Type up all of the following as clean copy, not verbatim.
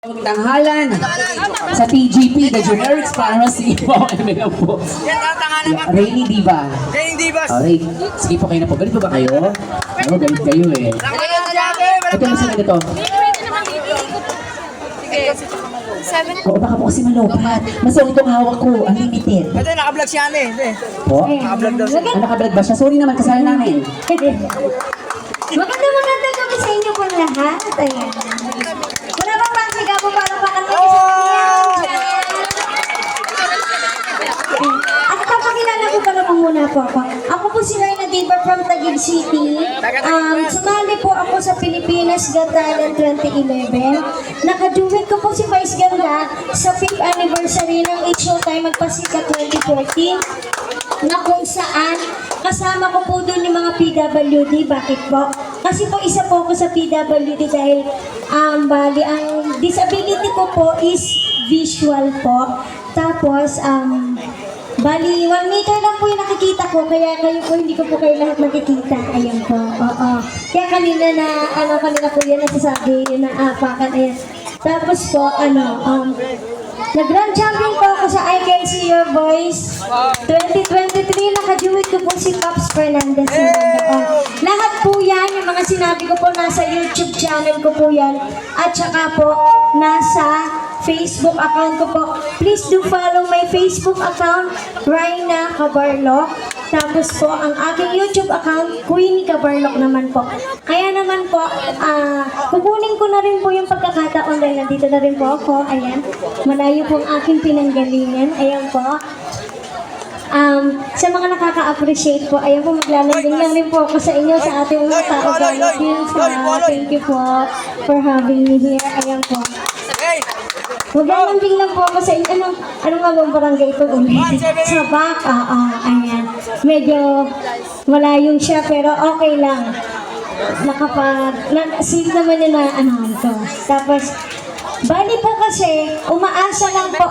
Tanghalan sa TGP, the generics para si Ipo. Ano po? Rainy Diva. Rainy Divas. Alright, sige po kayo na po. Galit po ba kayo? Ano, galit kayo eh. Ito yung sabi nito. Oo, baka po kasi malobat. Masawag itong hawak ko, unlimited. Ito, naka-vlog si Ane. Po? Naka-vlog daw siya. Naka-vlog ba siya? Sorry naman, kasalanan namin. Magandang gabi sa inyo po lahat. Ayan. Wala bang pangsiga po para pakalaman sa At papakilala ko pa naman muna po ako. Ako po si Reyna Diva from Taguig City. Sumali po ako sa Pilipinas Got Talent 2011. Nakaduwit ko po si Vice Ganda sa 5th anniversary ng It's Showtime Magpasikat 2014 na kung saan kasama ko po doon yung mga PWD. Bakit po? Kasi po isa po ako sa PWD dahil bali ang disability ko po is visual po. Tapos bali 1 meter lang po yung nakikita ko, kaya kayo po hindi ko po kayo lahat nakikita. Ayan po. Oo. Kaya kanina na kanina po yan nasasabi yun na apakan. Ayan. Tapos po nag-grand champion po ako sa I Can See Your Voice 2023. Nakaduwit ko po si Pops Fernandez. Lahat po yan, yung mga sinabi ko po, nasa YouTube channel ko po yan. At saka po, nasa Facebook account ko po. Please do follow my Facebook account, Reyna Cabarloc. Tapos po, ang aking YouTube account, Queenie Cabarloc naman po. Kaya naman po, kukunin ko na rin po yung pagkakataon dahil nandito na rin po ako. Ayan, malayo po ang aking pinanggalingan. Ayan po. Sa mga nakaka-appreciate po, ayan po, maglalambing lang rin po ako sa inyo, sa ating mga tao-galapins. Thank you po for having me here. Ayan po. Maglalambing lang po ako sa inyo. Anong nga bang barangay ito ulit? Sa back, ayan. Medyo malayong siya, pero okay lang. Save naman yun na ito. Tapos, bali po kasi, umaasa lang po,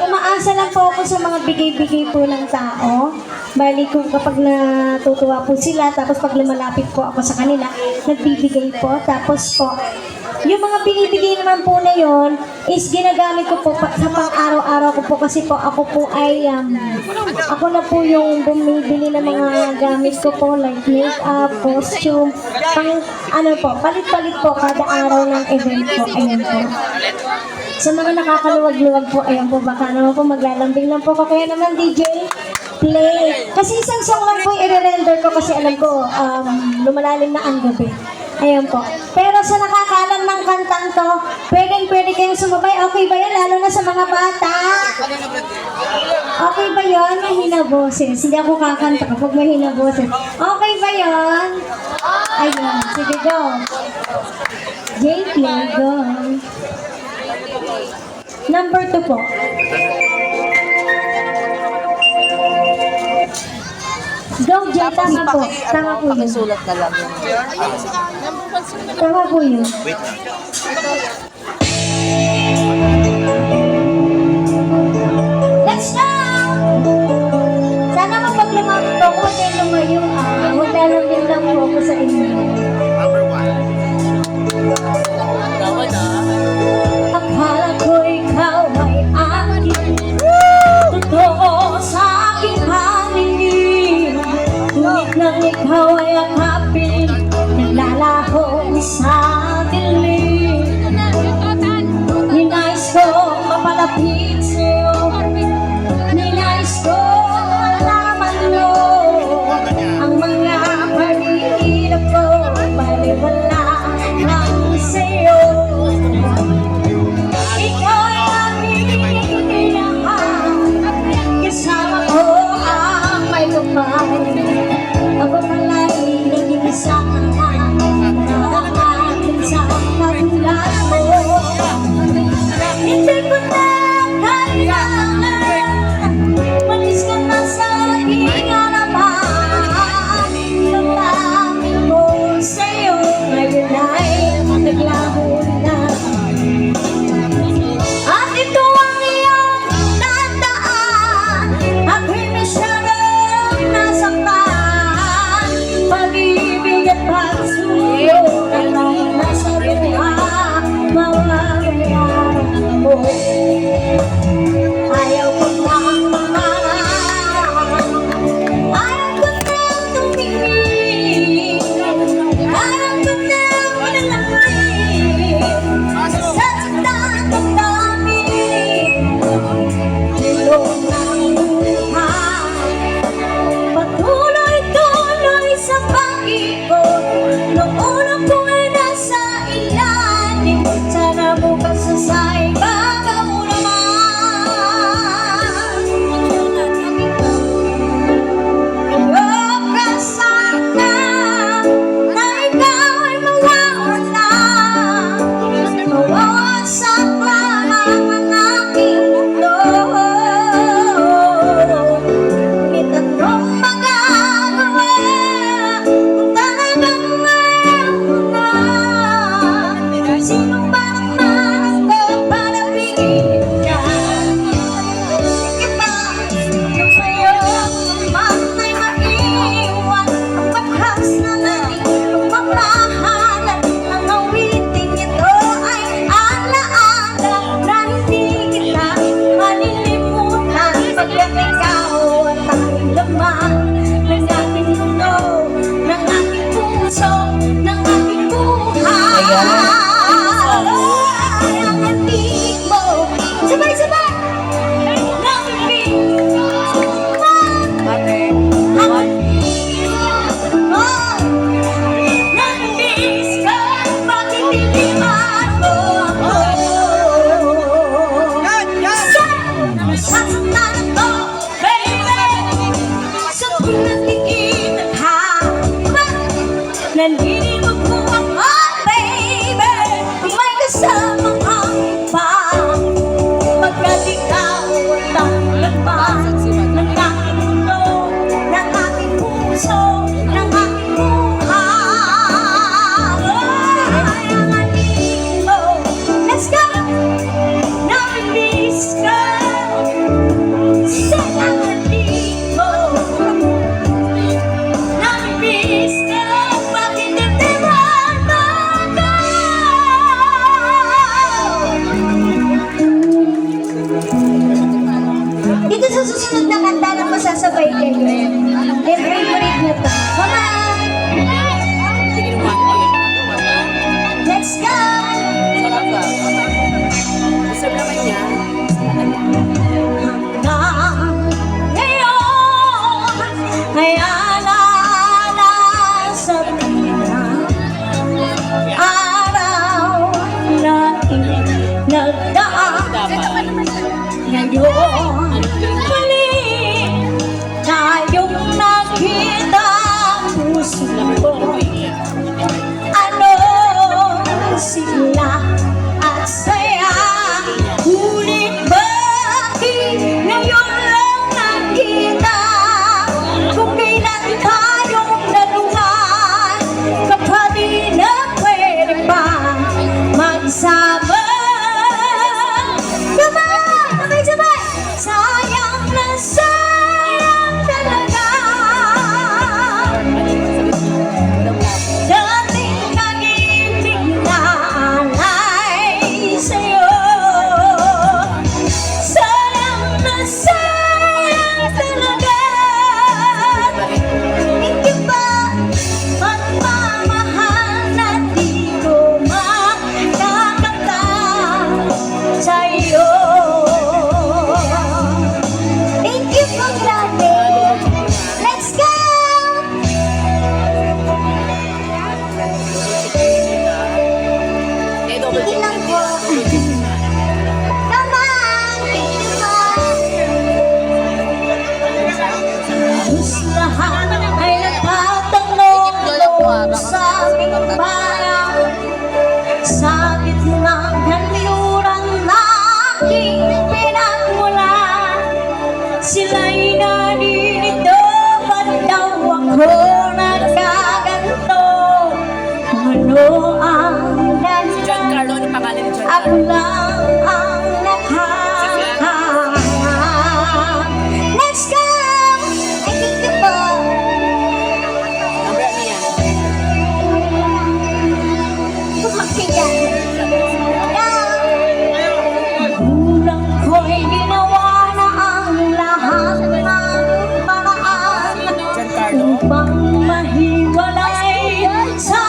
umaasa lang po ako sa mga bigay-bigay po ng tao. Bali kung kapag natutuwa po sila, tapos pag lumalapit po ako sa kanila, nagbibigay po. Tapos po, yung mga binibigay naman po na yon is ginagamit ko po sa pang-araw-araw ko po kasi po ako po ay ako na po yung bumibili ng mga gamit ko po like make-up, costume, palit-palit po kada araw ng event po. Ayan po. Sa mga nakakaluwag-luwag po, ayan po, baka naman po maglalambing lang po ko. Kaya naman DJ, play. Kasi isang song lang po i-render ko kasi alam ko, lumalalim na ang gabi. Ayan po. Pero sa nakakalam ng kantang to, pwede kayong sumabay. Okay ba yan? Lalo na sa mga bata. Okay ba yun? Mahina boses. Hindi ako kakanta kapag mahina boses. Okay ba yun? Ayun. Sige, go. JP, go. Number 2 po. Go, Jay. Tama po. Tama po yun. Sulat na lang. Tama po yun. Let's go! Sana mapaglamang po ako at lumayo. Maglalambing lang po ako sa inyo. Number 1. Akala ko ikaw ay akin. Totoo sa aking paningin. Ngunit nang ikaw ay akapin, naglalaho sa dilim. sigla at saya. Ngunit bakit ngayon lang nakita? Kung kailan tayong naluhan, kapatid na pwede pa magsama. Sabay! Sayang na sayang talaga. Dating pag-ibig na alay sa'yo. Sayang na sayang talaga. Hindi ba magmamahal na di ko makakanta sa'yo? Thank you for grabe. Let's go! Hindi lang po. Tama! Halos lahat ay nagtatanong sa aming bayan. Sa gitnang kanluran na aking pinagmulan, sila'y naninito, ba't daw ako nagkaganto? Kung ano ang dahilan, ako lang ang nakakalam. Let's go! I think you po. Kulang ko'y ginawa na ang lahat ng paraan upang mahiwalay sa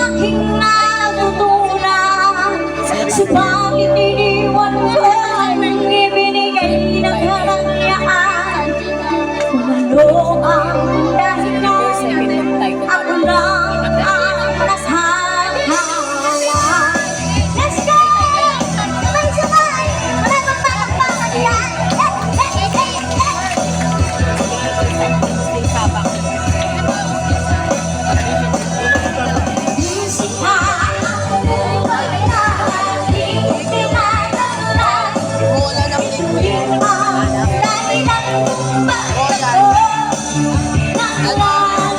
aking natutunan. Subalit iniwan ko ang ibinigay ng karangyaan. Kung ano ang dahilan, ako lang ang nakakalam. Let's go! Sabay! Wala bang palakpakan yan? Musika, buhay na ating tinatanglan. Yun ang dahilan kung bakit ako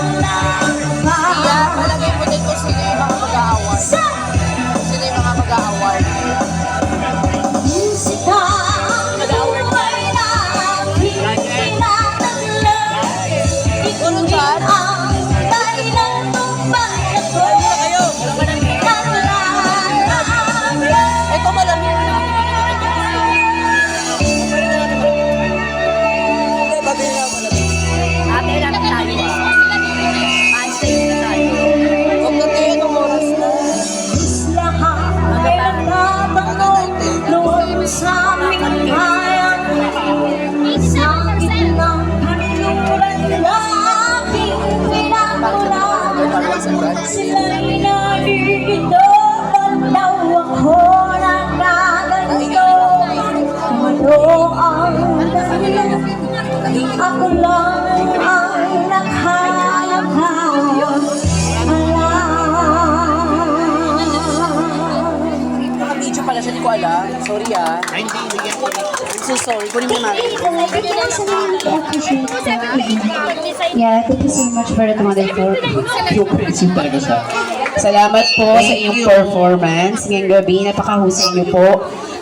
naglalakbay. Palagay mo din kung sino yung mga mag-aaward. Sino yung mga mag-aaward. Musika, buhay na ating tinatanglan. Yun ang dahilan kung bakit ako naglalakbay. Ito malamig na. Hindi, babili na malamig. Ate, lang tayo. Einstein na tayo. Huwag na tayo ng oras na. Lahat ay nagtatanong noon sa aming bayan. Sa gitnang kanluran na aking pinagmulan, sila'y naninito, ba't daw ako nagkaganto? Kung ano ang dahilan, ako lang ang Naka-video pala siya, di ko alam. Sorry ah. I'm so sorry. Kunin mo natin. Yeah, thank you so much for that model for yung person talaga siya. Salamat po sa iyong performance ngayong gabi. Napakahusay niyo po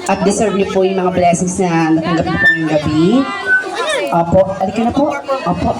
at deserve niyo po yung mga blessings na natanggap niyo po ngayong gabi. Opo, alika na po. Opo.